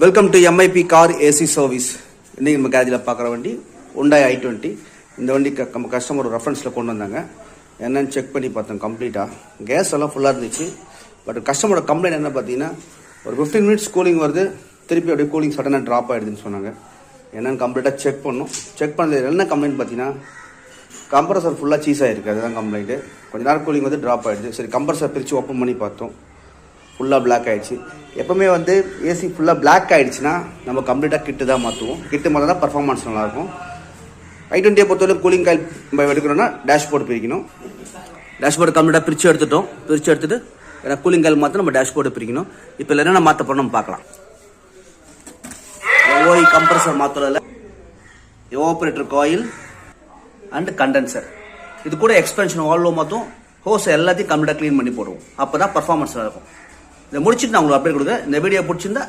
Welcome to MIP car AC service. இன்றைக்கி நம்ம கேரேஜில் பார்க்குற வண்டி Hyundai i20. இந்த வண்டி நம்ம கஸ்டமர் ரெஃபரன்ஸில் கொண்டு வந்தாங்க. என்னென்னு செக் பண்ணி பார்த்தோம். கம்ப்ளீட்டாக கேஸ் எல்லாம் ஃபுல்லாக இருந்துச்சு. பட் கஸ்டமரோட கம்ப்ளைண்ட் என்ன பார்த்தீங்கன்னா, ஒரு 15 மினிட்ஸ் கூலிங் வருது, திருப்பி அப்படியே கூலிங் சடனாக ட்ராப் ஆகிடுதுன்னு சொன்னாங்க. என்னென்னு கம்ப்ளீட்டாக செக் பண்ணோம். செக் பண்ணது என்ன கம்ப்ளைண்ட் பார்த்தீங்கன்னா, கம்ப்ரஸர் ஃபுல்லாக சீஸ் ஆகிருக்கு. அதுதான் கம்ப்ளைண்ட்டு. கொஞ்சம் நேரம் கூலிங் வந்து ட்ராப் ஆகிடுது. சரி, கம்ப்ரஸர் பிரித்து ஓப்பன் பண்ணி பார்த்தோம். ஃபுல்லாக பிளாக் ஆகிடுச்சு. எப்போவுமே வந்து ஏசி ஃபுல்லாக பிளாக் ஆகிடுச்சுன்னா நம்ம கம்ப்ளீட்டாக கிட்டு தான் மாற்றுவோம். கிட்டு மாற்றினா தான் பர்ஃபார்மன்ஸ் நல்லாயிருக்கும். i20 பொறுத்தவரை கூலிங் காயில் நம்ம எடுக்கணும்னா டேஷ்போர்டு பிரிக்கணும். டேஷ்போர்டு கம்ப்ளீட்டாக பிரித்து எடுத்துட்டோம். பிரித்து எடுத்துட்டு ஏன்னா கூலிங் காயில் மாற்ற நம்ம டேஷ்போர்டு பிரிக்கணும். இப்போ என்னென்ன மாற்ற போகிறோம் நம்ம பார்க்கலாம். ஓய் கம்ப்ரஸர் மாற்றல, எவாபரேட்டர் காயில் அண்ட் கண்டென்சர், இது கூட எக்ஸ்பென்ஷன் வால்வ் மாற்றும். ஹோஸ் எல்லாத்தையும் கம்ப்ளீட்டாக க்ளீன் பண்ணி போடுவோம். அப்போ தான் பர்ஃபார்மன்ஸ் இருக்கும். இதை முடிச்சுட்டு நான் உங்களுக்கு அப்டேட் கொடுக்குறேன். இந்த வீடியோ பிடிச்சிருந்தா